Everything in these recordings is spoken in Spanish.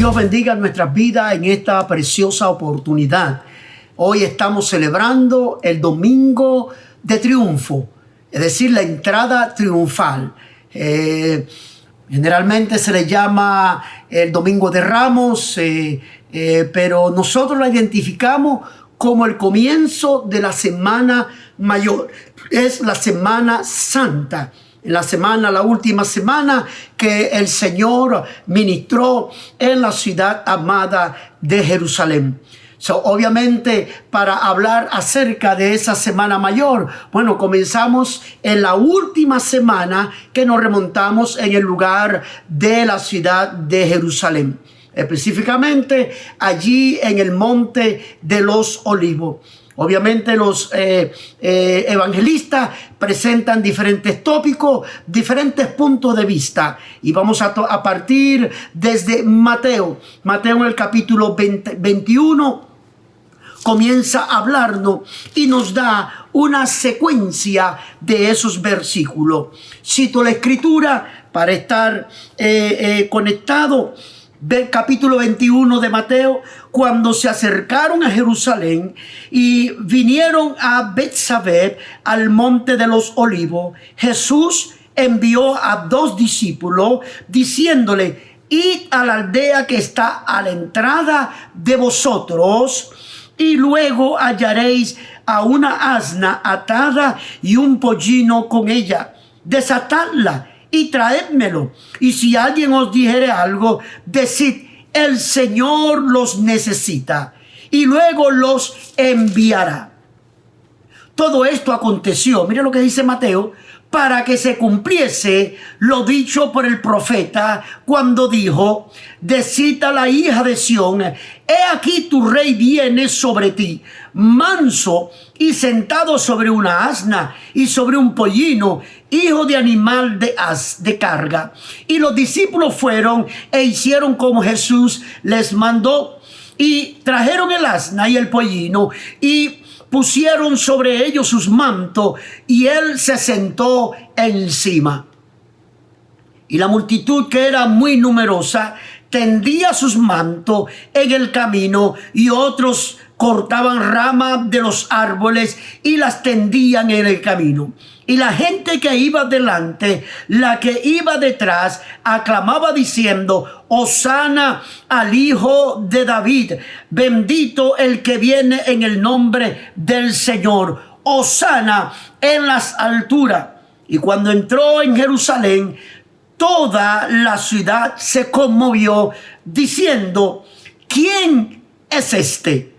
Dios bendiga nuestras vidas en esta preciosa oportunidad. Hoy estamos celebrando el Domingo de Triunfo, es decir, la entrada triunfal. Generalmente se le llama el Domingo de Ramos, pero nosotros la identificamos como el comienzo de la Semana Mayor. Es la Semana Santa. La última semana que el Señor ministró en la ciudad amada de Jerusalén. Obviamente, para hablar acerca de esa Semana Mayor, bueno, comenzamos en la última semana que nos remontamos en el lugar de la ciudad de Jerusalén. Específicamente allí en el Monte de los Olivos. Obviamente los evangelistas presentan diferentes tópicos, diferentes puntos de vista. Y vamos a partir desde Mateo. Mateo en el capítulo 21 comienza a hablarnos y nos da una secuencia de esos versículos. Cito la escritura para estar conectado. Del capítulo 21 de Mateo: cuando se acercaron a Jerusalén y vinieron a Betsabé, al monte de los Olivos, Jesús envió a 2 discípulos diciéndole: id a la aldea que está a la entrada de vosotros, y luego hallaréis a una asna atada y un pollino con ella. Desatadla y traédmelo. Y si alguien os dijere algo, decid: el Señor los necesita, y luego los enviará. Todo esto aconteció, mire lo que dice Mateo, para que se cumpliese lo dicho por el profeta cuando dijo: decid a la hija de Sión, he aquí tu rey viene sobre ti, manso y sentado sobre una asna y sobre un pollino, hijo de animal de carga. Y los discípulos fueron e hicieron como Jesús les mandó, y trajeron el asna y el pollino y pusieron sobre ellos sus mantos, y él se sentó encima. Y la multitud, que era muy numerosa, tendía sus mantos en el camino, y otros cortaban ramas de los árboles y las tendían en el camino. Y la gente que iba delante, la que iba detrás, aclamaba diciendo: Hosana al Hijo de David, bendito el que viene en el nombre del Señor, Hosana en las alturas. Y cuando entró en Jerusalén, toda la ciudad se conmovió, diciendo: ¿quién es este?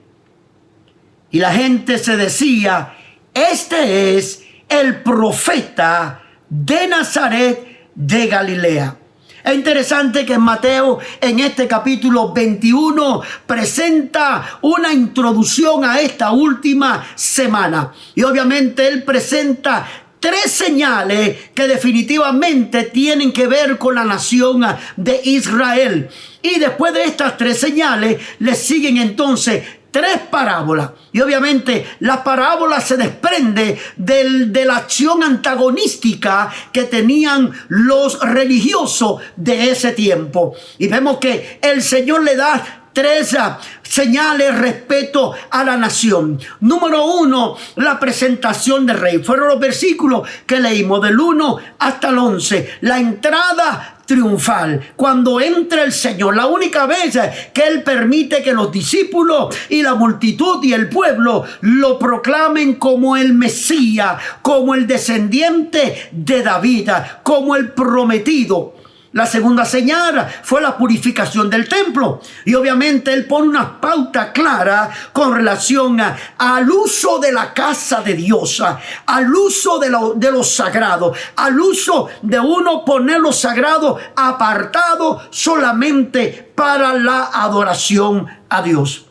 Y la gente se decía: este es el profeta de Nazaret de Galilea. Es interesante que Mateo en este capítulo 21 presenta una introducción a esta última semana. Y obviamente él presenta 3 señales que definitivamente tienen que ver con la nación de Israel. Y después de estas 3 señales le siguen entonces 3 parábolas. Y obviamente la parábola se desprende de la acción antagonística que tenían los religiosos de ese tiempo. Y vemos que el Señor le da 3 señales respecto a la nación. Número 1, la presentación del rey. Fueron los versículos que leímos del 1 hasta el 11. La entrada triunfal, cuando entra el Señor, la única vez que Él permite que los discípulos y la multitud y el pueblo lo proclamen como el Mesías, como el descendiente de David, como el prometido. La segunda señal fue la purificación del templo. Y obviamente él pone una pauta clara con relación al uso de la casa de Dios, al uso de lo sagrado, al uso de uno poner lo sagrado apartado solamente para la adoración a Dios.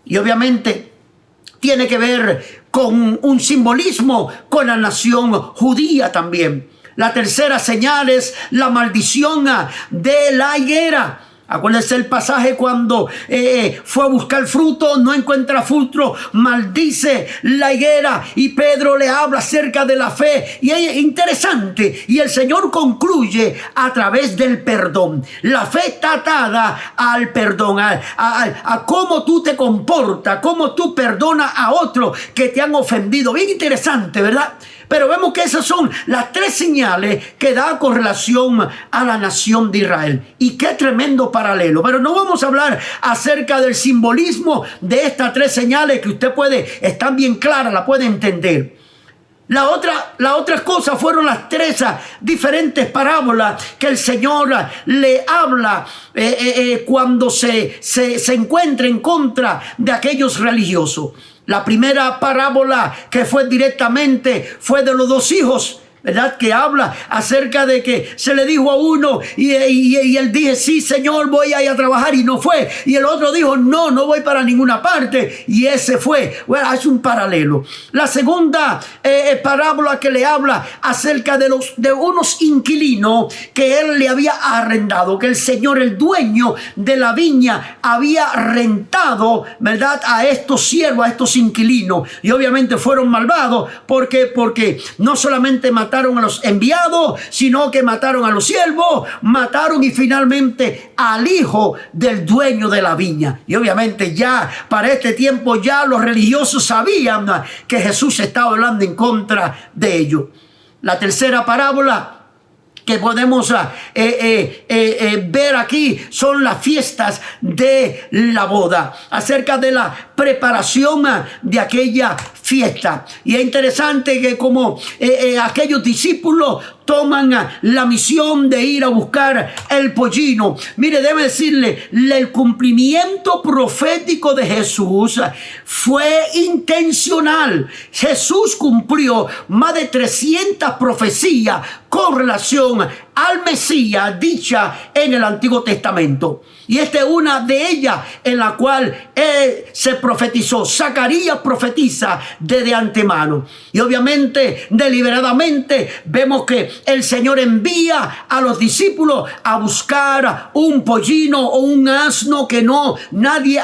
Y obviamente tiene que ver con un simbolismo con la nación judía también. La tercera señal es la maldición de la higuera. Acuérdense el pasaje cuando fue a buscar fruto, no encuentra fruto, maldice la higuera y Pedro le habla acerca de la fe. Y es interesante, y el Señor concluye a través del perdón. La fe está atada al perdón, a cómo tú te comportas, cómo tú perdonas a otros que te han ofendido. Bien interesante, ¿verdad? Pero vemos que esas son las tres señales que da con relación a la nación de Israel. Y qué tremendo paralelo. Pero no vamos a hablar acerca del simbolismo de estas tres señales que usted están bien claras, la puede entender. La otra cosa fueron las tres diferentes parábolas que el Señor le habla cuando se encuentra en contra de aquellos religiosos. La primera parábola que fue directamente fue de los dos hijos, ¿verdad? Que habla acerca de que se le dijo a uno y él dijo, sí, Señor, voy a ir a trabajar, y no fue. Y el otro dijo, no voy para ninguna parte, y ese fue. Bueno, es un paralelo. La segunda parábola que le habla acerca de unos inquilinos que él le había arrendado, que el Señor, el dueño de la viña, había rentado, ¿verdad?, a estos siervos, a estos inquilinos. Y obviamente fueron malvados porque no solamente mataron a los enviados, sino que mataron a los siervos, mataron y finalmente al hijo del dueño de la viña. Y obviamente ya para este tiempo ya los religiosos sabían que Jesús estaba hablando en contra de ellos. La tercera parábola que podemos ver aquí son las fiestas de la boda, acerca de la preparación de aquella fiesta. Y es interesante que como aquellos discípulos toman la misión de ir a buscar el pollino. Mire, debe decirle, el cumplimiento profético de Jesús fue intencional. Jesús cumplió más de 300 profecías con relación al Mesías dicha en el Antiguo Testamento. Y esta es una de ellas en la cual se profetizó. Zacarías profetiza desde antemano. Y obviamente, deliberadamente, vemos que el Señor envía a los discípulos a buscar un pollino o un asno que nadie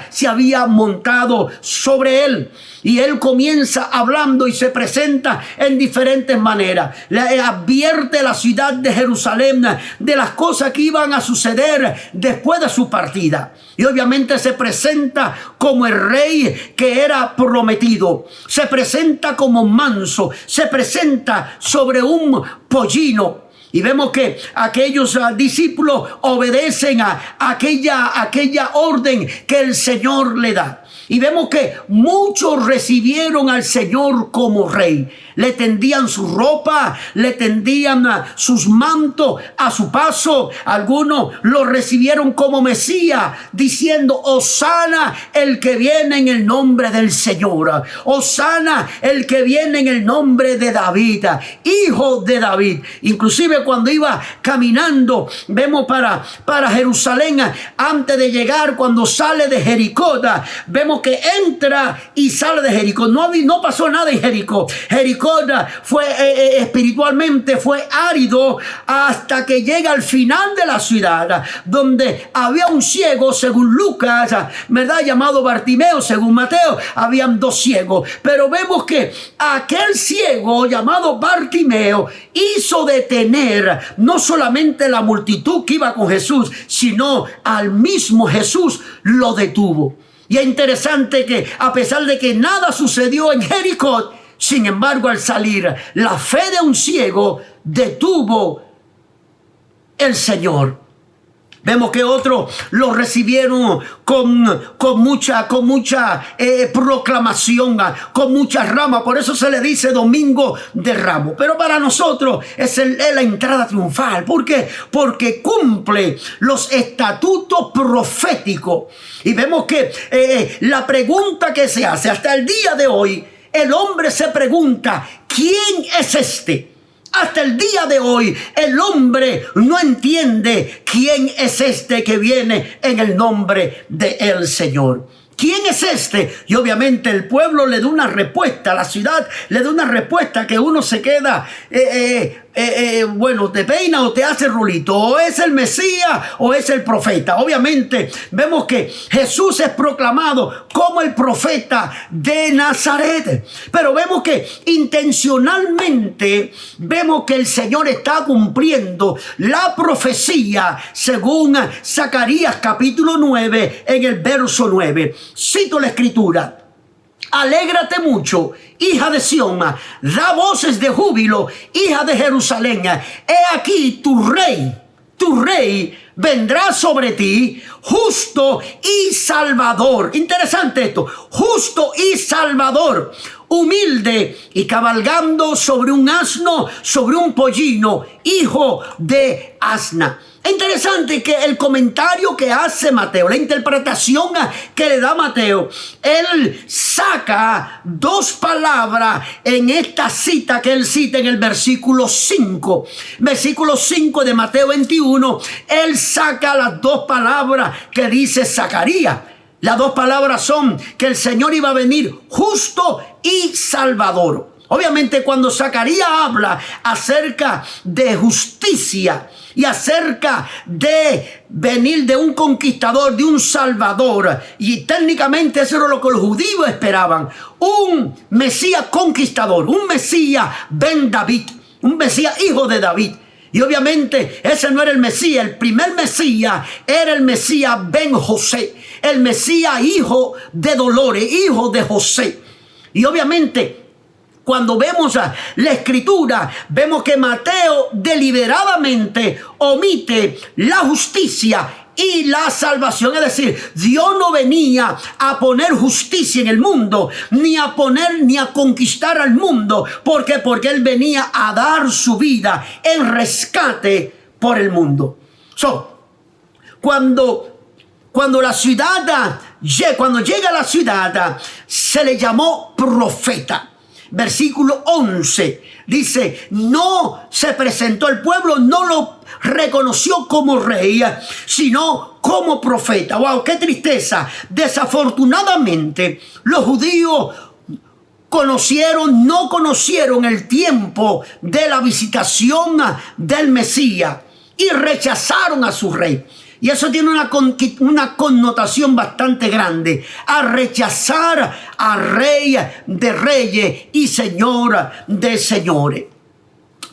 se había montado sobre él. Y él comienza hablando y se presenta en diferentes maneras. Le advierte a la ciudad de Jerusalén de las cosas que iban a suceder después de su partida. Y obviamente se presenta como el rey que era prometido. Se presenta como manso. Se presenta sobre un pollino. Y vemos que aquellos discípulos obedecen a aquella orden que el Señor le da. Y vemos que muchos recibieron al Señor como rey. Le tendían su ropa, le tendían sus mantos a su paso. Algunos lo recibieron como Mesías, diciendo, Hosana el que viene en el nombre del Señor. Hosana el que viene en el nombre de David, hijo de David. Inclusive cuando iba caminando, vemos para Jerusalén, antes de llegar, cuando sale de Jericó, vemos que entra y sale de Jericó. No pasó nada en Jericó. Jericó fue espiritualmente fue árido hasta que llega al final de la ciudad, donde había un ciego, según Lucas, ¿verdad?, llamado Bartimeo. Según Mateo, habían dos ciegos. Pero vemos que aquel ciego llamado Bartimeo hizo detener no solamente la multitud que iba con Jesús, sino al mismo Jesús lo detuvo. Y es interesante que a pesar de que nada sucedió en Jericó, sin embargo, al salir, la fe de un ciego detuvo el Señor. Vemos que otros lo recibieron con mucha proclamación, con mucha rama. Por eso se le dice Domingo de Ramos. Pero para nosotros es la entrada triunfal. ¿Por qué? Porque cumple los estatutos proféticos. Y vemos que la pregunta que se hace hasta el día de hoy, el hombre se pregunta, ¿quién es este? Hasta el día de hoy el hombre no entiende quién es este que viene en el nombre del Señor. ¿Quién es este? Y obviamente el pueblo le da una respuesta, la ciudad le da una respuesta que uno se queda bueno, te peina o te hace rulito, o es el Mesías o es el profeta. Obviamente vemos que Jesús es proclamado como el profeta de Nazaret, pero vemos que intencionalmente vemos que el Señor está cumpliendo la profecía según Zacarías capítulo 9 en el verso 9. Cito la escritura: alégrate mucho, hija de Sión, da voces de júbilo, hija de Jerusalén. He aquí tu rey vendrá sobre ti, justo y salvador. Interesante esto, justo y salvador, humilde y cabalgando sobre un asno, sobre un pollino, hijo de asna. Interesante que el comentario que hace Mateo, la interpretación que le da Mateo, él saca dos palabras en esta cita que él cita en el versículo 5. Versículo 5 de Mateo 21, él saca las dos palabras que dice Zacarías. Las dos palabras son que el Señor iba a venir justo y salvador. Obviamente cuando Zacarías habla acerca de justicia y acerca de venir de un conquistador, de un salvador, y técnicamente eso era lo que los judíos esperaban, un Mesías conquistador, un Mesías Ben David, un Mesías hijo de David. Y obviamente ese no era el Mesías. El primer Mesías era el Mesías Ben José, el Mesías hijo de Dolores, hijo de José. Y obviamente cuando vemos la escritura, vemos que Mateo deliberadamente omite la justicia y la salvación. Es decir, Dios no venía a poner justicia en el mundo, ni a conquistar al mundo. ¿Por qué? Porque Él venía a dar su vida en rescate por el mundo. Cuando llega a la ciudad, se le llamó profeta. Versículo 11 dice: no se presentó, el pueblo no lo reconoció como rey, sino como profeta. ¡Wow! ¡Qué tristeza! Desafortunadamente, los judíos no conocieron el tiempo de la visitación del Mesías y rechazaron a su rey. Y eso tiene una connotación bastante grande, a rechazar al Rey de Reyes y Señor de Señores.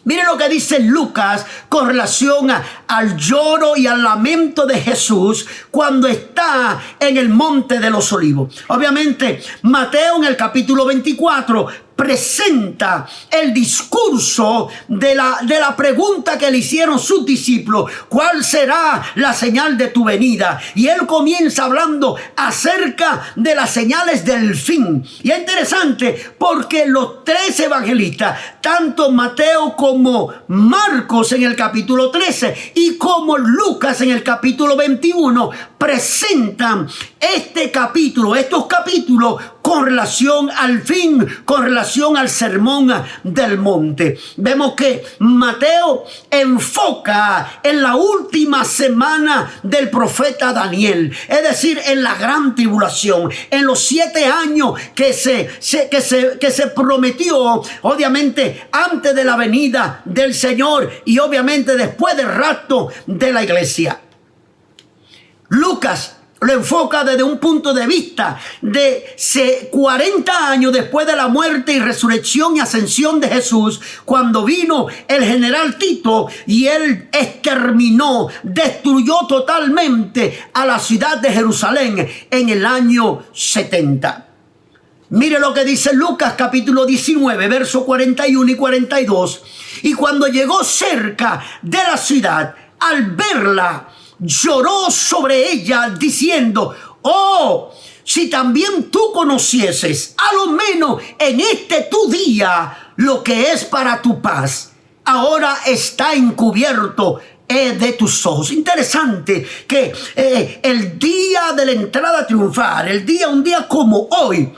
Miren lo que dice Lucas con relación al lloro y al lamento de Jesús cuando está en el Monte de los Olivos. Obviamente, Mateo en el capítulo 24 presenta el discurso de la pregunta que le hicieron sus discípulos: ¿cuál será la señal de tu venida? Y él comienza hablando acerca de las señales del fin. Y es interesante porque los tres evangelistas, tanto Mateo como Marcos en el capítulo 13 y como Lucas en el capítulo 21, presentan estos capítulos con relación al fin, con relación al sermón del monte. Vemos que Mateo enfoca en la última semana del profeta Daniel, es decir, en la gran tribulación, en los 7 años que se prometió, obviamente antes de la venida del Señor y obviamente después del rapto de la iglesia. Lucas lo enfoca desde un punto de vista de 40 años después de la muerte y resurrección y ascensión de Jesús, cuando vino el general Tito y él exterminó, destruyó totalmente a la ciudad de Jerusalén en el año 70. Mire lo que dice Lucas capítulo 19, versos 41 y 42. Y cuando llegó cerca de la ciudad, al verla, lloró sobre ella diciendo: oh, si también tú conocieses, a lo menos en este tu día, lo que es para tu paz, ahora está encubierto de tus ojos. Interesante que el día de la entrada triunfal, un día como hoy,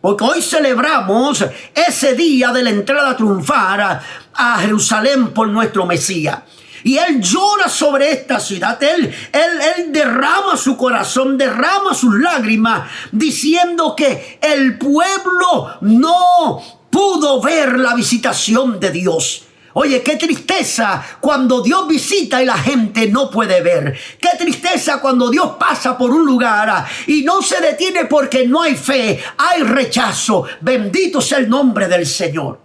porque hoy celebramos ese día de la entrada triunfal a Jerusalén por nuestro Mesías. Y él llora sobre esta ciudad. Él derrama su corazón, derrama sus lágrimas, diciendo que el pueblo no pudo ver la visitación de Dios. Oye, qué tristeza cuando Dios visita y la gente no puede ver. Qué tristeza cuando Dios pasa por un lugar y no se detiene porque no hay fe, hay rechazo. Bendito sea el nombre del Señor.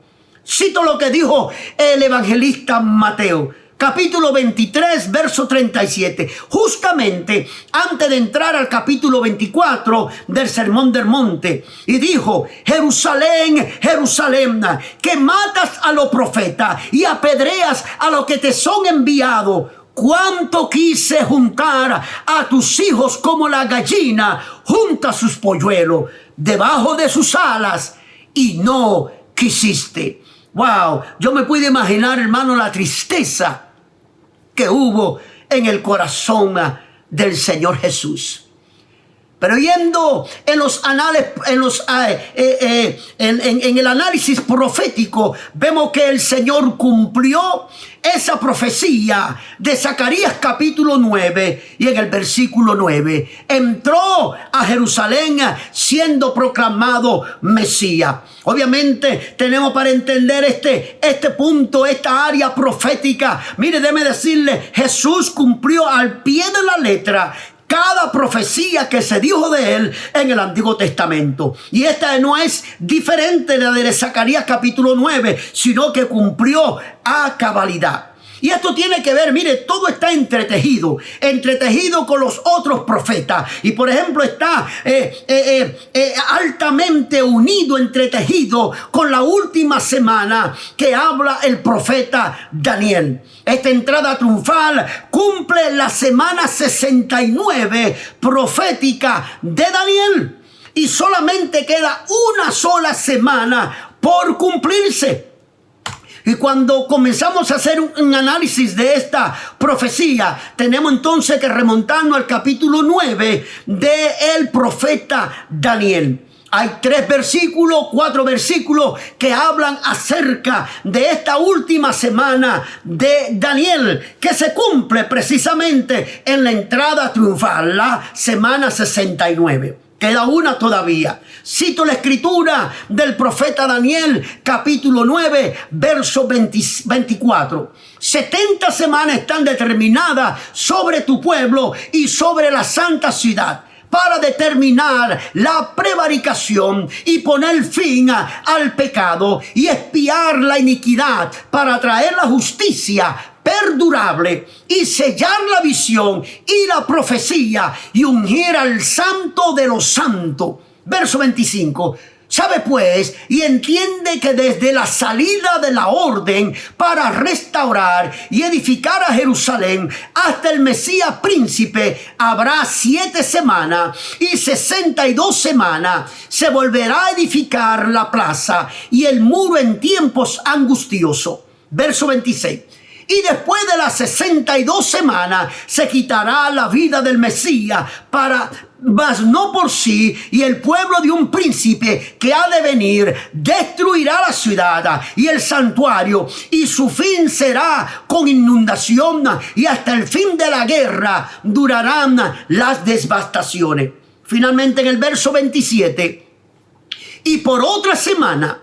Cito lo que dijo el evangelista Mateo. Capítulo 23, verso 37. Justamente antes de entrar al capítulo 24 del Sermón del Monte. Y dijo: Jerusalén, Jerusalén, que matas a los profetas y apedreas a los que te son enviados. Cuánto quise juntar a tus hijos como la gallina junta sus polluelos debajo de sus alas, y no quisiste. Wow, yo me puedo imaginar, hermano, la tristeza que hubo en el corazón del Señor Jesús. Pero yendo en los anales, en el análisis profético, vemos que el Señor cumplió esa profecía de Zacarías capítulo 9, y en el versículo 9 entró a Jerusalén siendo proclamado Mesías. Obviamente tenemos para entender este punto, esta área profética. Mire, déjeme decirle, Jesús cumplió al pie de la letra cada profecía que se dijo de él en el Antiguo Testamento. Y esta no es diferente de la de Zacarías capítulo 9, sino que cumplió a cabalidad. Y esto tiene que ver, mire, todo está entretejido con los otros profetas. Y por ejemplo está altamente unido, entretejido con la última semana que habla el profeta Daniel. Esta entrada triunfal cumple la semana 69 profética de Daniel. Y solamente queda una sola semana por cumplirse. Y cuando comenzamos a hacer un análisis de esta profecía, tenemos entonces que remontarnos al capítulo 9 del profeta Daniel. Hay 4 versículos que hablan acerca de esta última semana de Daniel, que se cumple precisamente en la entrada triunfal, la semana 69. Queda una todavía. Cito la escritura del profeta Daniel, capítulo 9, verso 24. 70 semanas están determinadas sobre tu pueblo y sobre la santa ciudad, para determinar la prevaricación y poner fin al pecado y expiar la iniquidad, para traer la justicia perdurable y sellar la visión y la profecía y ungir al santo de los santos. Verso 25. Sabe pues y entiende que desde la salida de la orden para restaurar y edificar a Jerusalén hasta el Mesías príncipe habrá 7 semanas, y 62 semanas se volverá a edificar la plaza y el muro en tiempos angustiosos. Verso 26. Y después de las 62 semanas se quitará la vida del Mesías, mas no por sí, y el pueblo de un príncipe que ha de venir destruirá la ciudad y el santuario, y su fin será con inundación, y hasta el fin de la guerra durarán las devastaciones. Finalmente, en el verso 27, y por otra semana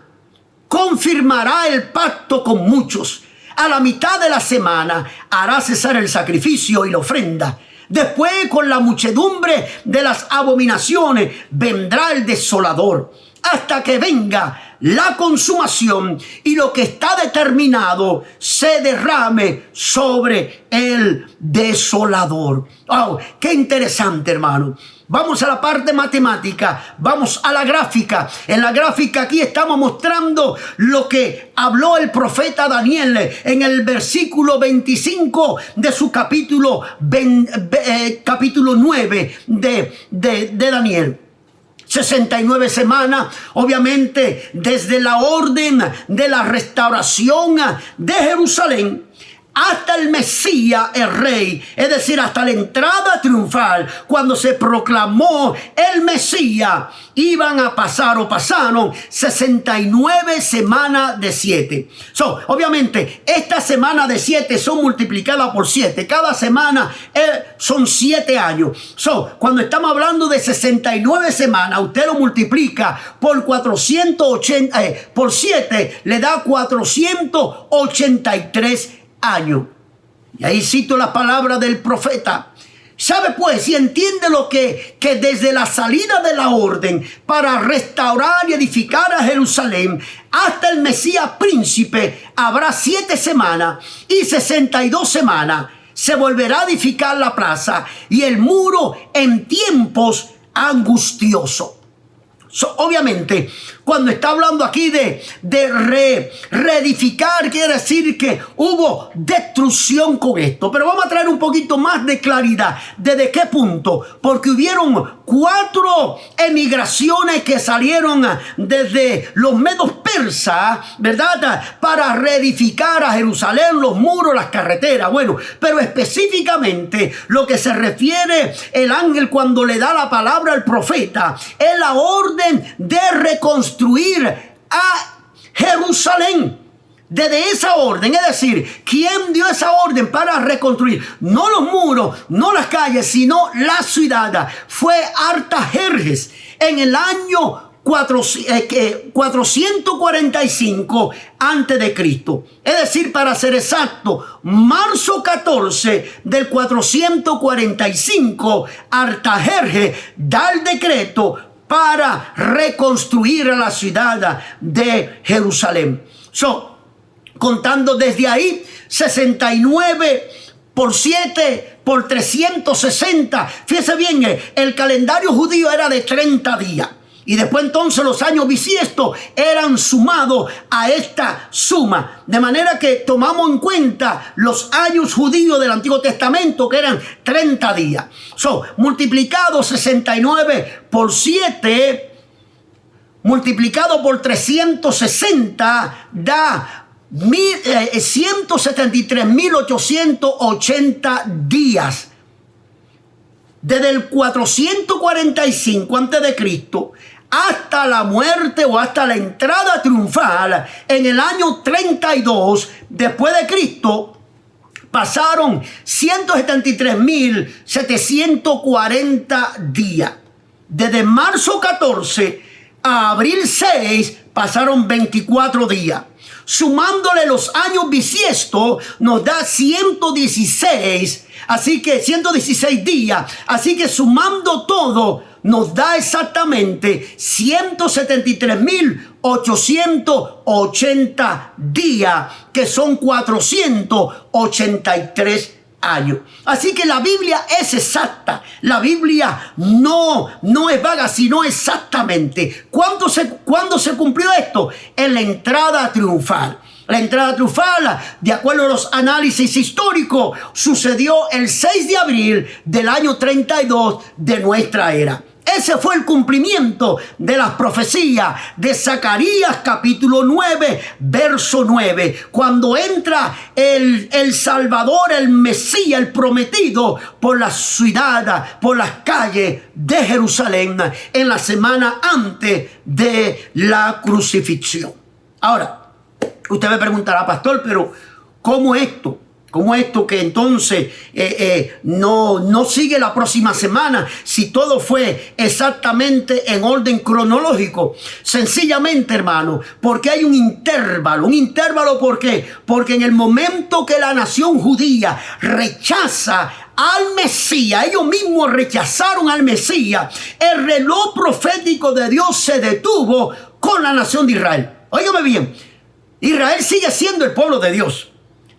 confirmará el pacto con muchos. A la mitad de la semana hará cesar el sacrificio y la ofrenda. Después, con la muchedumbre de las abominaciones, vendrá el desolador, hasta que venga la consumación y lo que está determinado se derrame sobre el desolador. ¡Oh, qué interesante, hermano! Vamos a la parte matemática, vamos a la gráfica. En la gráfica aquí estamos mostrando lo que habló el profeta Daniel en el versículo 25 de su capítulo 9 de Daniel. 69 semanas, obviamente, desde la orden de la restauración de Jerusalén hasta el Mesías, el Rey, es decir, hasta la entrada triunfal, cuando se proclamó el Mesías, iban a pasar o pasaron 69 semanas de 7. Obviamente, estas semanas de 7 son multiplicadas por 7. Cada semana son 7 años. Cuando estamos hablando de 69 semanas, usted lo multiplica por 480, por 7, le da 483 años. Y ahí cito la palabra del profeta. ¿Sabe pues? Y entiende lo que desde la salida de la orden para restaurar y edificar a Jerusalén hasta el Mesías príncipe habrá 7 semanas y 62 semanas. Se volverá a edificar la plaza y el muro en tiempos angustiosos. Obviamente, cuando está hablando aquí de reedificar, quiere decir que hubo destrucción con esto. Pero vamos a traer un poquito más de claridad. ¿Desde qué punto? Porque hubieron 4 emigraciones que salieron desde los medos persas, ¿verdad? Para reedificar a Jerusalén, los muros, las carreteras. Bueno, pero específicamente lo que se refiere el ángel cuando le da la palabra al profeta es la orden de reconstruir a Jerusalén. Desde esa orden, es decir, ¿quién dio esa orden para reconstruir? No los muros, no las calles, sino la ciudad. Fue Artajerjes en el año 445 antes de Cristo. Es decir, para ser exacto, marzo 14 del 445, Artajerjes da el decreto para reconstruir a la ciudad de Jerusalén. Contando desde ahí, 69 por 7 por 360. Fíjese bien, el calendario judío era de 30 días. Y después entonces los años bisiestos eran sumados a esta suma. De manera que tomamos en cuenta los años judíos del Antiguo Testamento, que eran 30 días. Multiplicado 69 por 7, multiplicado por 360, da 173.880 días. Desde el 445 a.C. hasta la muerte o hasta la entrada triunfal en el año 32 después de Cristo, pasaron 173.740 días. Desde marzo 14 a abril 6 pasaron 24 días. Sumándole los años bisiestos nos da 116, así que 116 días. Así que sumando todo nos da exactamente 173.880 días, que son 483 años. Así que la Biblia es exacta. La Biblia no es vaga, sino exactamente. ¿Cuándo se cumplió esto? En la entrada triunfal. La entrada triunfal, de acuerdo a los análisis históricos, sucedió el 6 de abril del año 32 de nuestra era. Ese fue el cumplimiento de las profecías de Zacarías capítulo 9, verso 9. Cuando entra el Salvador, el Mesías, el prometido, por la ciudad, por las calles de Jerusalén, en la semana antes de la crucifixión. Ahora, usted me preguntará, pastor, pero ¿cómo esto? ¿Cómo esto que entonces no sigue la próxima semana si todo fue exactamente en orden cronológico? Sencillamente, hermano, porque hay un intervalo. ¿Un intervalo por qué? Porque en el momento que la nación judía rechaza al Mesías, ellos mismos rechazaron al Mesías, el reloj profético de Dios se detuvo con la nación de Israel. Óigame bien, Israel sigue siendo el pueblo de Dios.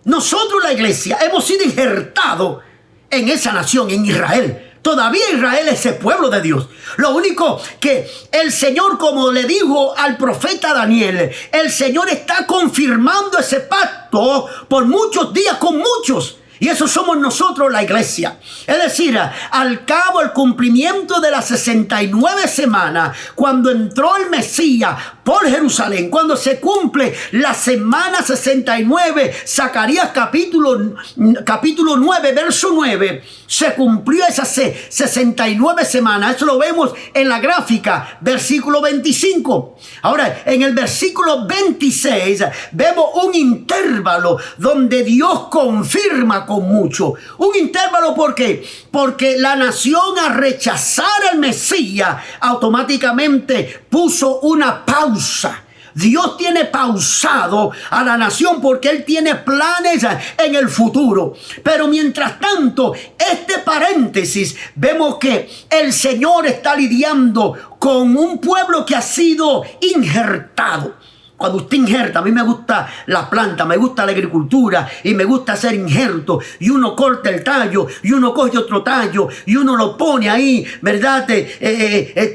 Nosotros, la iglesia, hemos sido injertados en esa nación, en Israel. Todavía Israel es el pueblo de Dios. Lo único que el Señor, como le dijo al profeta Daniel, el Señor está confirmando ese pacto por muchos días con muchos. Y eso somos nosotros, la iglesia. Es decir, al cabo el cumplimiento de las 69 semanas, cuando entró el Mesías por Jerusalén, cuando se cumple la semana 69, Zacarías capítulo 9, verso 9, se cumplió esas 69 semanas. Eso lo vemos en la gráfica, versículo 25. Ahora, en el versículo 26, vemos un intervalo donde Dios confirma con mucho. Un intervalo, ¿por qué? Porque la nación, al rechazar al Mesías, automáticamente puso una pausa. Dios tiene pausado a la nación porque Él tiene planes en el futuro. Pero mientras tanto, este paréntesis, vemos que el Señor está lidiando con un pueblo que ha sido injertado. Cuando usted injerta, a mí me gusta la planta, me gusta la agricultura y me gusta hacer injerto. Y uno corta el tallo y uno coge otro tallo y uno lo pone ahí, ¿verdad?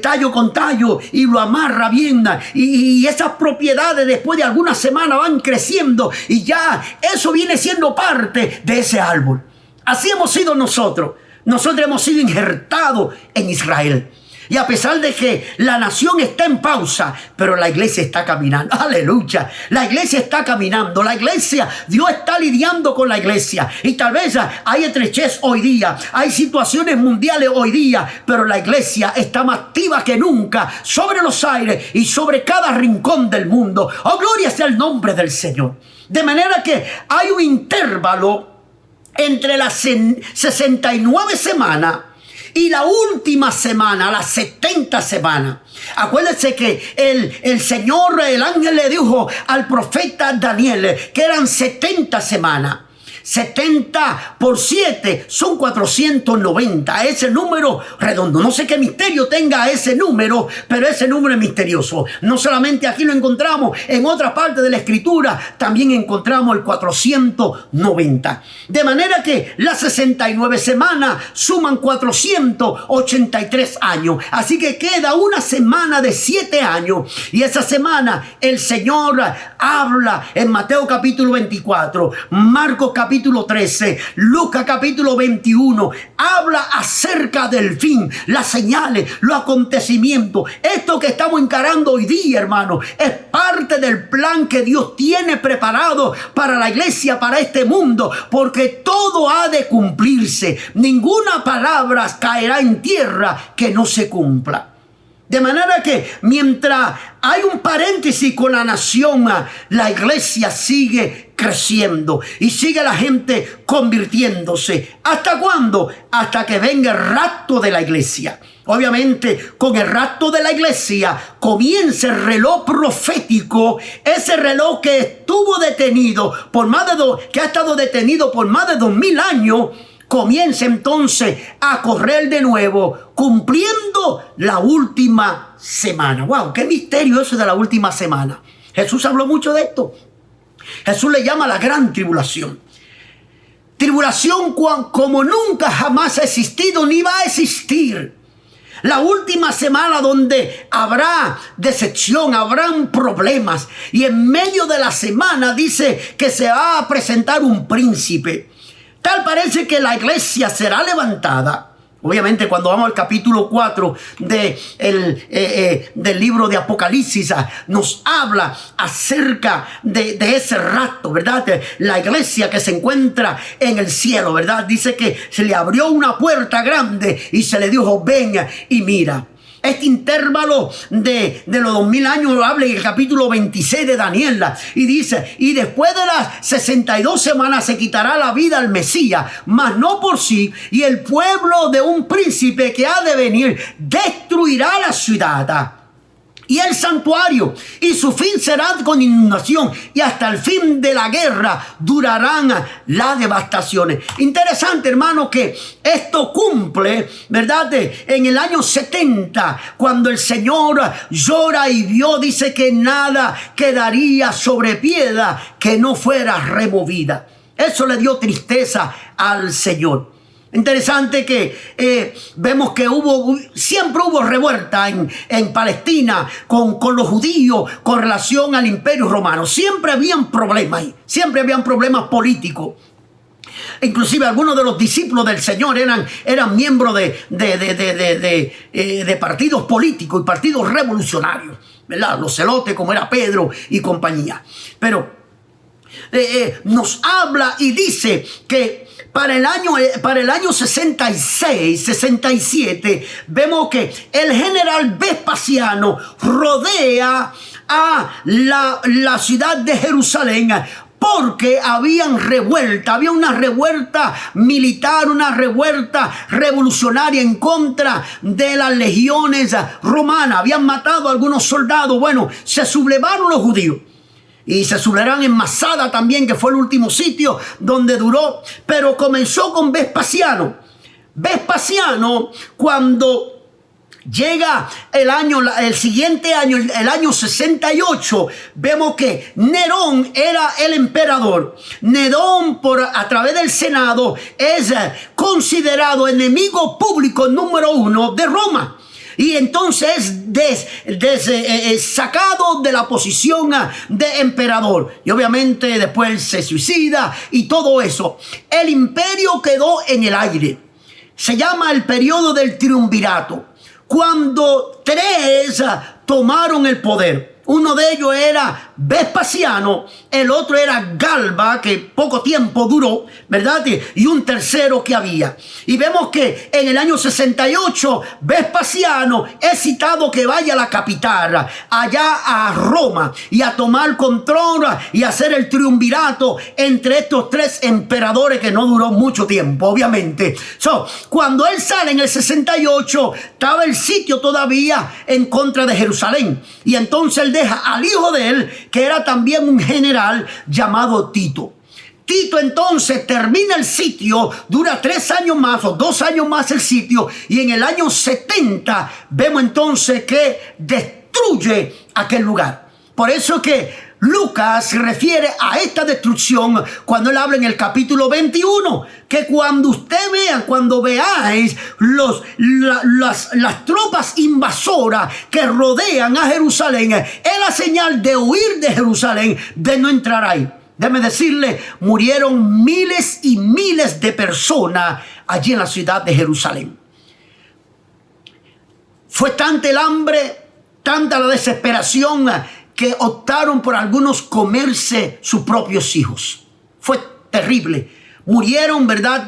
Tallo con tallo y lo amarra bien. Y esas propiedades después de algunas semanas van creciendo y ya eso viene siendo parte de ese árbol. Así hemos sido nosotros. Nosotros hemos sido injertados en Israel. Y a pesar de que la nación está en pausa, pero la iglesia está caminando. Aleluya. La iglesia está caminando. La iglesia, Dios está lidiando con la iglesia. Y tal vez hay estrechez hoy día. Hay situaciones mundiales hoy día. Pero la iglesia está más activa que nunca sobre los aires y sobre cada rincón del mundo. Oh, gloria sea el nombre del Señor. De manera que hay un intervalo entre las 69 semanas y la última semana, las 70 semanas. Acuérdense que el Señor, el ángel le dijo al profeta Daniel que eran 70 semanas. 70 por 7 son 490. Ese número redondo. No sé qué misterio tenga ese número, pero ese número es misterioso. No solamente aquí lo encontramos, en otra parte de la escritura también encontramos el 490. De manera que las 69 semanas suman 483 años. Así que queda una semana de 7 años. Y esa semana el Señor habla en Mateo capítulo 24, Marcos capítulo 13, Lucas capítulo 21, habla acerca del fin, las señales, los acontecimientos. Esto que estamos encarando hoy día, hermano, es parte del plan que Dios tiene preparado para la iglesia, para este mundo, porque todo ha de cumplirse. Ninguna palabra caerá en tierra que no se cumpla. De manera que mientras hay un paréntesis con la nación, la iglesia sigue creciendo y sigue la gente convirtiéndose. ¿Hasta cuándo? Hasta que venga el rapto de la iglesia. Obviamente, con el rapto de la iglesia comienza el reloj profético, ese reloj que estuvo detenido que ha estado detenido por más de 2000 años. Comienza entonces a correr de nuevo, cumpliendo la última semana. ¡Wow! ¡Qué misterio eso de la última semana! Jesús habló mucho de esto. Jesús le llama la gran tribulación. Tribulación como nunca jamás ha existido ni va a existir. La última semana donde habrá decepción, habrán problemas. Y en medio de la semana dice que se va a presentar un príncipe. Tal parece que la iglesia será levantada. Obviamente, cuando vamos al capítulo 4 del libro de Apocalipsis, nos habla acerca de ese rapto, ¿verdad? La iglesia que se encuentra en el cielo, ¿verdad? Dice que se le abrió una puerta grande y se le dijo, ven y mira. Este intervalo de los 2000 años lo habla en el capítulo 26 de Daniel. Y dice, y después de las 62 semanas se quitará la vida al Mesías, mas no por sí, y el pueblo de un príncipe que ha de venir destruirá la ciudad y el santuario, y su fin será con inundación, y hasta el fin de la guerra durarán las devastaciones. Interesante, hermano, que esto cumple, ¿verdad? En el año 70, cuando el Señor llora y vio, dice que nada quedaría sobre piedra que no fuera removida. Eso le dio tristeza al Señor. Interesante que vemos que siempre hubo revuelta en Palestina con los judíos con relación al Imperio Romano. Siempre habían problemas ahí, siempre habían problemas políticos. Inclusive algunos de los discípulos del Señor eran miembros de partidos políticos y partidos revolucionarios, ¿verdad? Los celotes, como era Pedro y compañía. Pero nos habla y dice que para el año 66, 67, vemos que el general Vespasiano rodea a la ciudad de Jerusalén, porque había una revuelta militar, una revuelta revolucionaria en contra de las legiones romanas. Habían matado a algunos soldados. Bueno, se sublevaron los judíos. Y se sublevaron en Masada también, que fue el último sitio donde duró. Pero comenzó con Vespasiano. Vespasiano, cuando llega el siguiente año, el año 68, vemos que Nerón era el emperador. Nerón, a través del Senado, es considerado enemigo público número 1 de Roma. Y entonces sacado de la posición de emperador. Y obviamente después se suicida y todo eso. El imperio quedó en el aire. Se llama el periodo del triunvirato, cuando 3 tomaron el poder. Uno de ellos era Vespasiano, el otro era Galba, que poco tiempo duró, ¿verdad? Y un tercero que había. Y vemos que en el año 68, Vespasiano es citado que vaya a la capital, allá a Roma, y a tomar control y hacer el triunvirato entre estos 3 emperadores, que no duró mucho tiempo, obviamente. Cuando él sale en el 68, estaba el sitio todavía en contra de Jerusalén. Y entonces él deja al hijo de él, que era también un general llamado Tito. Tito entonces termina el sitio, dura 3 años más o 2 años más el sitio, y en el año 70 vemos entonces que destruye aquel lugar. Por eso que Lucas se refiere a esta destrucción cuando él habla en el capítulo 21, que cuando veáis las tropas invasoras que rodean a Jerusalén, es la señal de huir de Jerusalén, de no entrar ahí. Déjeme decirle, murieron miles y miles de personas allí en la ciudad de Jerusalén. Fue tanta el hambre, tanta la desesperación, que optaron por algunos comerse sus propios hijos. Fue terrible. Murieron, ¿verdad?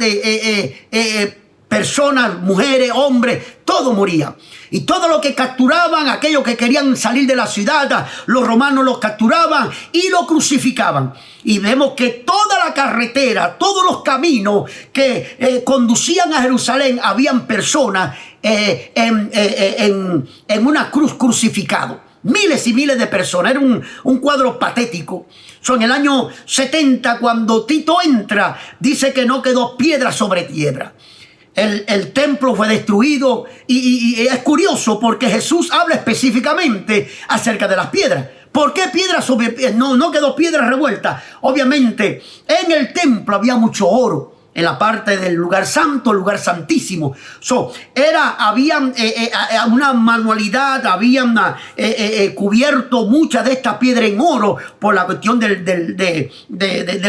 Personas, mujeres, hombres, todo moría. Y todo lo que capturaban, aquellos que querían salir de la ciudad, los romanos los capturaban y los crucificaban. Y vemos que toda la carretera, todos los caminos que conducían a Jerusalén, habían personas en una cruz crucificado. Miles y miles de personas. Era un cuadro patético. En el año 70, cuando Tito entra, dice que no quedó piedra sobre piedra. El templo fue destruido y es curioso porque Jesús habla específicamente acerca de las piedras. ¿Por qué piedra sobre piedra? No quedó piedra revuelta. Obviamente en el templo había mucho oro. En la parte del lugar santo, el lugar santísimo. Había una manualidad, habían cubierto muchas de estas piedras en oro por la cuestión del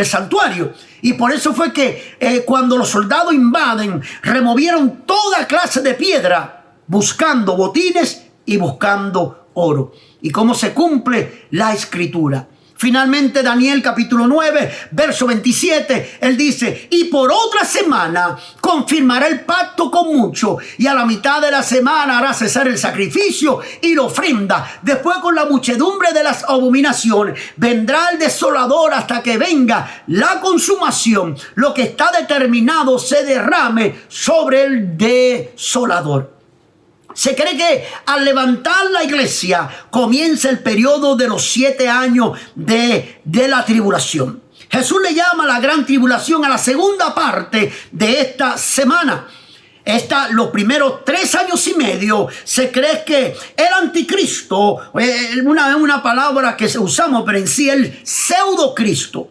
santuario. Y por eso fue que cuando los soldados invaden, removieron toda clase de piedra, buscando botines y buscando oro. ¿Y cómo se cumple la escritura? Finalmente, Daniel capítulo 9, verso 27, él dice: y por otra semana confirmará el pacto con muchos, y a la mitad de la semana hará cesar el sacrificio y la ofrenda. Después, con la muchedumbre de las abominaciones, vendrá el desolador hasta que venga la consumación. Lo que está determinado se derrame sobre el desolador. Se cree que al levantar la iglesia comienza el periodo de los 7 años de la tribulación. Jesús le llama la gran tribulación a la segunda parte de esta semana. Los primeros 3 años y medio se cree que el anticristo, una palabra que usamos, pero en sí el pseudocristo.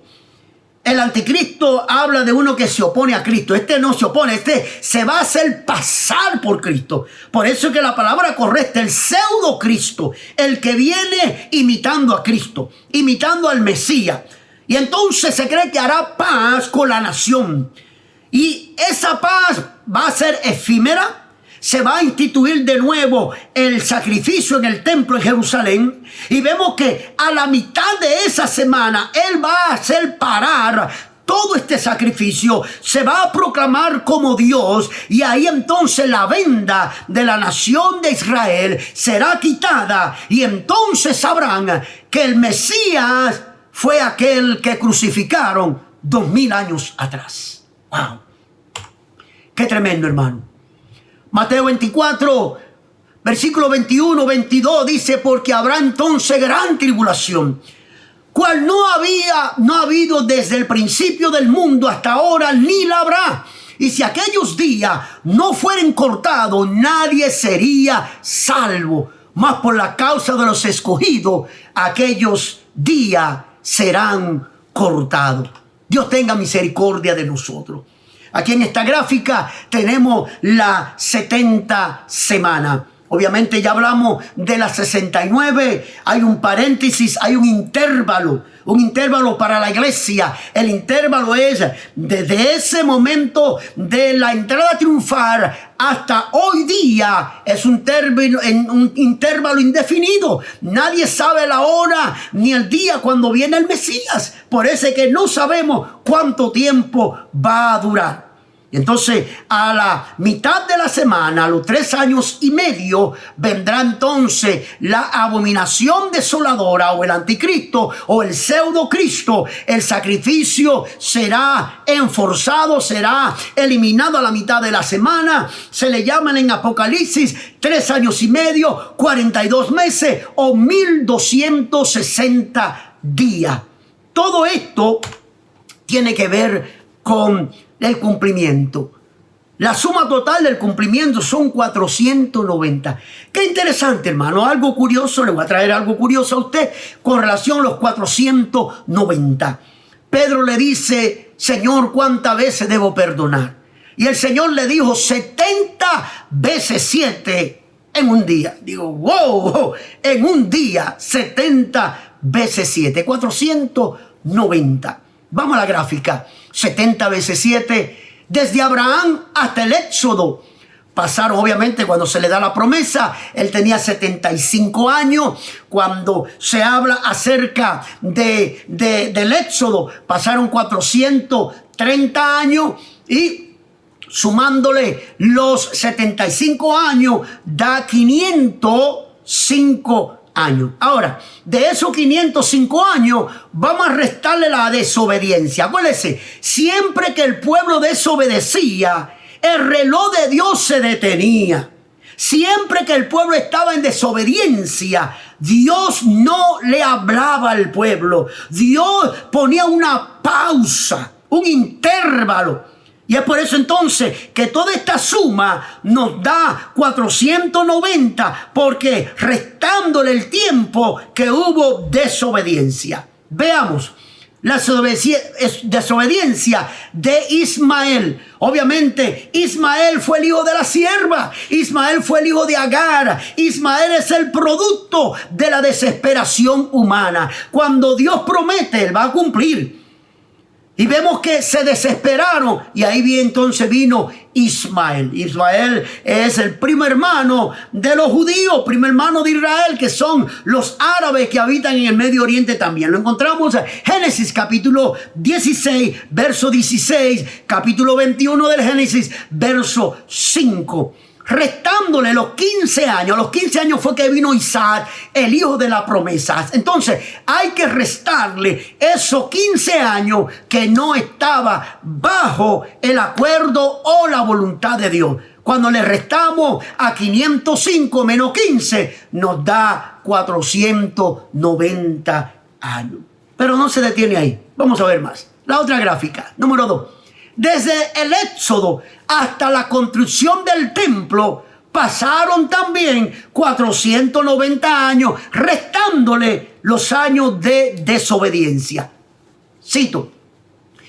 El anticristo habla de uno que se opone a Cristo. Este no se opone, este se va a hacer pasar por Cristo. Por eso es que la palabra correcta, el pseudo-Cristo, el que viene imitando a Cristo, imitando al Mesías. Y entonces se cree que hará paz con la nación. Y esa paz va a ser efímera. Se va a instituir de nuevo el sacrificio en el templo de Jerusalén. Y vemos que a la mitad de esa semana Él va a hacer parar todo este sacrificio. Se va a proclamar como Dios. Y ahí entonces la venda de la nación de Israel será quitada. Y entonces sabrán que el Mesías fue aquel que crucificaron 2000 años atrás. ¡Wow! ¡Qué tremendo, hermano! Mateo 24, versículo 21, 22 dice: porque habrá entonces gran tribulación, cual no ha habido desde el principio del mundo hasta ahora, ni la habrá. Y si aquellos días no fueren cortados, nadie sería salvo. Mas por la causa de los escogidos, aquellos días serán cortados. Dios tenga misericordia de nosotros. Aquí en esta gráfica tenemos la 70 semanas. Obviamente ya hablamos de las 69. Hay un paréntesis, hay un intervalo para la iglesia. El intervalo es desde ese momento de la entrada triunfal hasta hoy día. Es un intervalo indefinido. Nadie sabe la hora ni el día cuando viene el Mesías. Por eso es que no sabemos cuánto tiempo va a durar. Entonces, a la mitad de la semana, a los 3 años y medio, vendrá entonces la abominación desoladora o el anticristo o el pseudocristo. El sacrificio será enforzado, será eliminado a la mitad de la semana. Se le llaman en Apocalipsis 3 años y medio, 42 meses o 1260 días. Todo esto tiene que ver con el cumplimiento. La suma total del cumplimiento son 490. Qué interesante, hermano. Algo curioso, le voy a traer algo curioso a usted con relación a los 490. Pedro le dice: Señor, ¿cuántas veces debo perdonar? Y el Señor le dijo: 70 veces 7 en un día. Digo, wow, en un día, 70 veces 7, 490. Vamos a la gráfica. 70 veces 7, desde Abraham hasta el Éxodo. Pasaron, obviamente, cuando se le da la promesa, él tenía 75 años. Cuando se habla acerca del Éxodo, pasaron 430 años y sumándole los 75 años, da 505 años. Ahora, de esos 505 años, vamos a restarle la desobediencia. Acuérdense, siempre que el pueblo desobedecía, el reloj de Dios se detenía. Siempre que el pueblo estaba en desobediencia, Dios no le hablaba al pueblo. Dios ponía una pausa, un intervalo. Y es por eso entonces que toda esta suma nos da 490, porque restándole el tiempo que hubo desobediencia. Veamos la desobediencia de Ismael. Obviamente Ismael fue el hijo de la sierva. Ismael fue el hijo de Agar. Ismael es el producto de la desesperación humana. Cuando Dios promete, Él va a cumplir. Y vemos que se desesperaron. Y ahí entonces vino Ismael. Ismael es el primo hermano de los judíos, primo hermano de Israel, que son los árabes que habitan en el Medio Oriente también. Lo encontramos en Génesis capítulo 16, verso 16, capítulo 21 del Génesis, verso 5. Restándole los 15 años. A los 15 años fue que vino Isaac, el hijo de la promesa. Entonces hay que restarle esos 15 años que no estaba bajo el acuerdo o la voluntad de Dios. Cuando le restamos a 505 menos 15, nos da 490 años. Pero no se detiene ahí. Vamos a ver más. La otra gráfica, número 2. Desde el Éxodo hasta la construcción del templo pasaron también 490 años, restándole los años de desobediencia. Cito: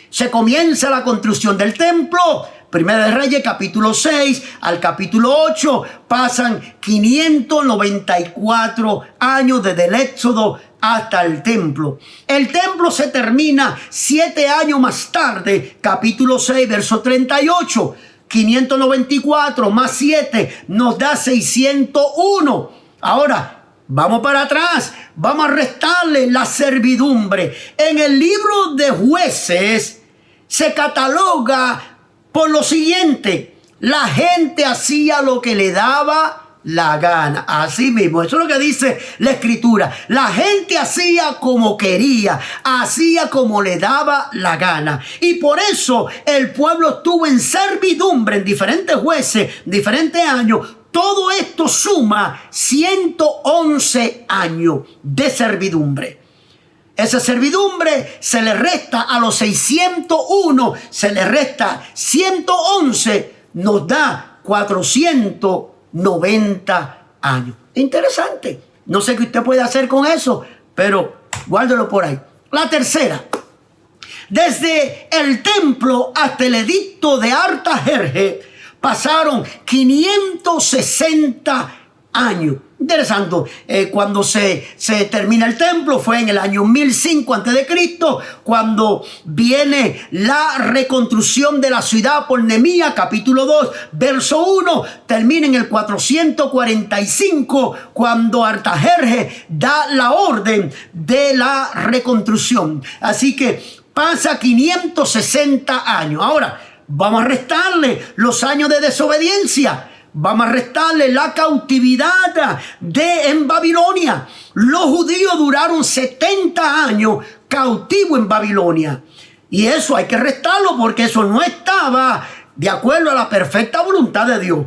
se comienza la construcción del templo. Primera de Reyes, capítulo 6 al capítulo 8, pasan 594 años desde el Éxodo hasta el templo. El templo se termina 7 años más tarde, capítulo 6, verso 38. 594 más 7 nos da 601. Ahora, vamos para atrás, vamos a restarle la servidumbre. En el libro de Jueces se cataloga por lo siguiente: la gente hacía lo que le daba la gana. Así mismo, eso es lo que dice la escritura. La gente hacía como quería, hacía como le daba la gana. Y por eso el pueblo estuvo en servidumbre en diferentes jueces, diferentes años. Todo esto suma 111 años de servidumbre. Esa servidumbre se le resta a los 601, se le resta 111, nos da 490 años. Interesante. No sé qué usted puede hacer con eso, pero guárdelo por ahí. La tercera. Desde el templo hasta el edicto de Artajerjes pasaron 560 años. Interesante. Cuando se termina el templo fue en el año 1005 a.C., cuando viene la reconstrucción de la ciudad por Nehemías, capítulo 2, verso 1. Termina en el 445, cuando Artajerjes da la orden de la reconstrucción. Así que pasa 560 años. Ahora, vamos a restarle los años de desobediencia. Vamos a restarle la cautividad en Babilonia. Los judíos duraron 70 años cautivos en Babilonia. Y eso hay que restarlo porque eso no estaba de acuerdo a la perfecta voluntad de Dios.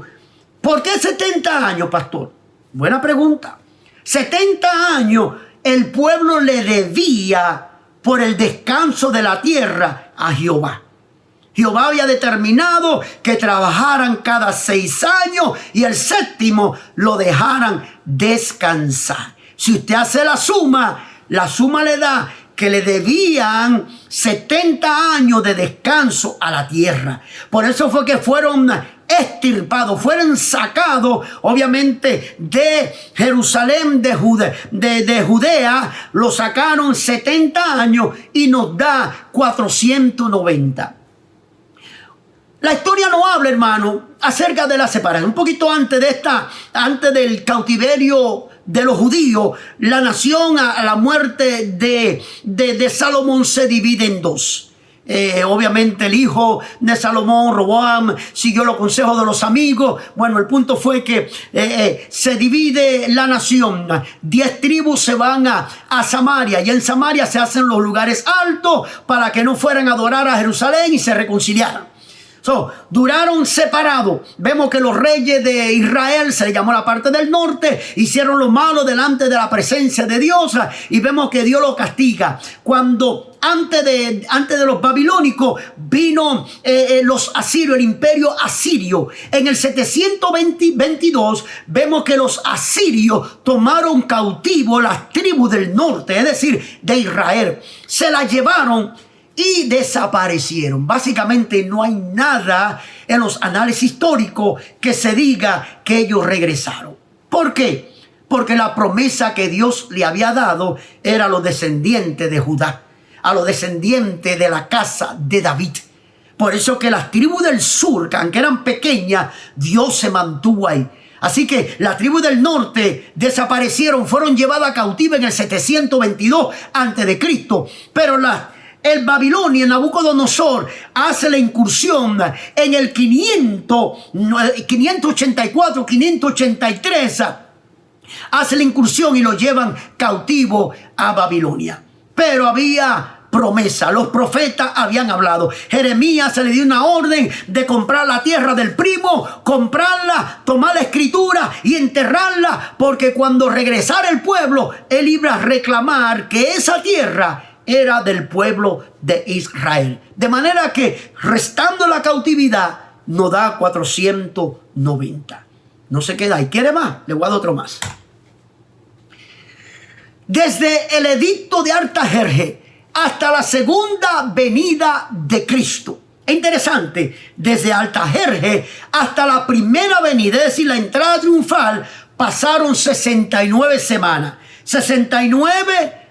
¿Por qué 70 años, pastor? Buena pregunta. 70 años el pueblo le debía por el descanso de la tierra a Jehová. Jehová había determinado que trabajaran cada 6 años y el 7º lo dejaran descansar. Si usted hace la suma le da que le debían 70 años de descanso a la tierra. Por eso fue que fueron extirpados, fueron sacados, obviamente, de Jerusalén, de Judea. Lo sacaron 70 años y nos da 490. La historia no habla, hermano, acerca de la separación. Un poquito antes del cautiverio de los judíos, la nación a la muerte de Salomón se divide en dos. Obviamente el hijo de Salomón, Roboam, siguió los consejos de los amigos. Bueno, el punto fue que se divide la nación. 10 tribus se van a Samaria, y en Samaria se hacen los lugares altos para que no fueran a adorar a Jerusalén y se reconciliaran. Duraron separados. Vemos que los reyes de Israel, se le llamó la parte del norte, hicieron lo malo delante de la presencia de Dios, y vemos que Dios lo castiga. Cuando antes de los babilónicos vino los asirios, el imperio asirio, en el 722 vemos que los asirios tomaron cautivo las tribus del norte, es decir, de Israel. Se las llevaron y desaparecieron. Básicamente no hay nada en los análisis históricos que se diga que ellos regresaron. ¿Por qué? Porque la promesa que Dios le había dado era a los descendientes de Judá, a los descendientes de la casa de David. Por eso que las tribus del sur, aunque eran pequeñas, Dios se mantuvo ahí. Así que las tribus del norte desaparecieron, fueron llevadas cautivas en el 722 a.C. Pero el Babilonia, Nabucodonosor, hace la incursión en el 584, 583. Hace la incursión y lo llevan cautivo a Babilonia. Pero había promesa, los profetas habían hablado. Jeremías se le dio una orden de comprar la tierra del primo, comprarla, tomar la escritura y enterrarla, porque cuando regresara el pueblo, él iba a reclamar que esa tierra era del pueblo de Israel. De manera que, restando la cautividad, nos da 490. No se queda ahí. ¿Quiere más? Le voy a dar otro más. Desde el edicto de Artajerjes hasta la segunda venida de Cristo. Es interesante. Desde Artajerjes hasta la primera venida, es decir, la entrada triunfal, pasaron 69 semanas. 69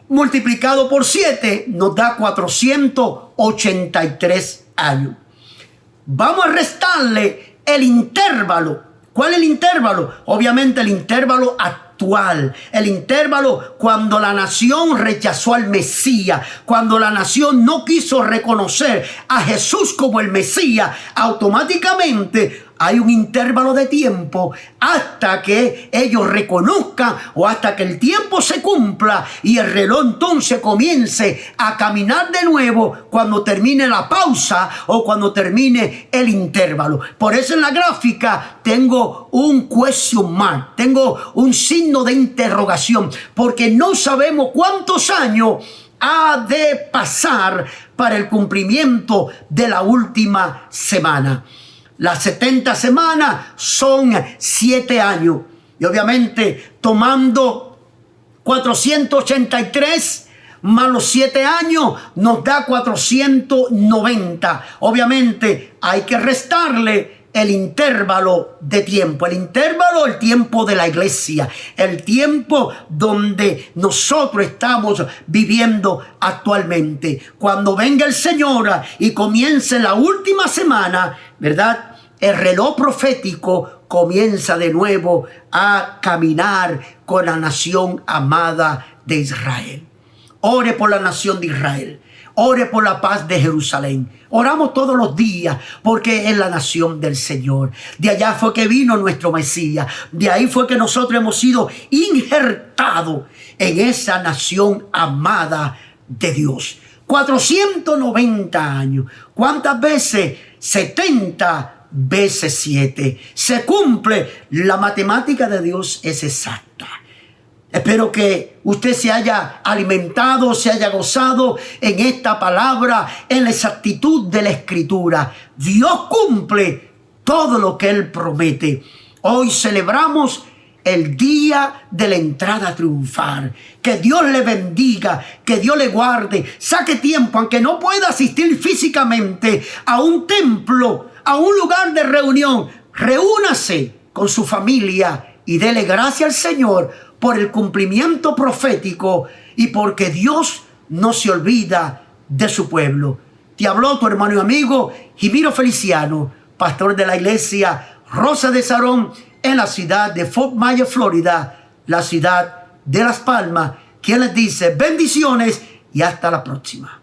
multiplicado por 7 nos da 483 años. Vamos a restarle el intervalo. ¿Cuál es el intervalo? Obviamente el intervalo actual. El intervalo cuando la nación rechazó al Mesías. Cuando la nación no quiso reconocer a Jesús como el Mesías. Automáticamente hay un intervalo de tiempo hasta que ellos reconozcan o hasta que el tiempo se cumpla y el reloj entonces comience a caminar de nuevo cuando termine la pausa o cuando termine el intervalo. Por eso en la gráfica tengo un question mark, tengo un signo de interrogación, porque no sabemos cuántos años ha de pasar para el cumplimiento de la última semana. Las 70 semanas son 7 años. Y obviamente tomando 483 más los 7 años nos da 490. Obviamente hay que restarle el intervalo de tiempo. El tiempo de la iglesia. El tiempo donde nosotros estamos viviendo actualmente. Cuando venga el Señor y comience la última semana, ¿verdad? El reloj profético comienza de nuevo a caminar con la nación amada de Israel. Ore por la nación de Israel. Ore por la paz de Jerusalén. Oramos todos los días porque es la nación del Señor. De allá fue que vino nuestro Mesías. De ahí fue que nosotros hemos sido injertados en esa nación amada de Dios. 490 años. ¿Cuántas veces? 70 veces 7. Se cumple. La matemática de Dios es exacta. Espero que usted se haya alimentado, se haya gozado en esta palabra, en la exactitud de la Escritura. Dios cumple todo lo que Él promete. Hoy celebramos el día de la entrada triunfal. Que Dios le bendiga, que Dios le guarde. Saque tiempo, aunque no pueda asistir físicamente a un templo, a un lugar de reunión. Reúnase con su familia y dele gracias al Señor por el cumplimiento profético y porque Dios no se olvida de su pueblo. Te habló tu hermano y amigo Jimiro Feliciano, pastor de la iglesia Rosa de Sarón en la ciudad de Fort Myers, Florida, la ciudad de Las Palmas, quien les dice bendiciones y hasta la próxima.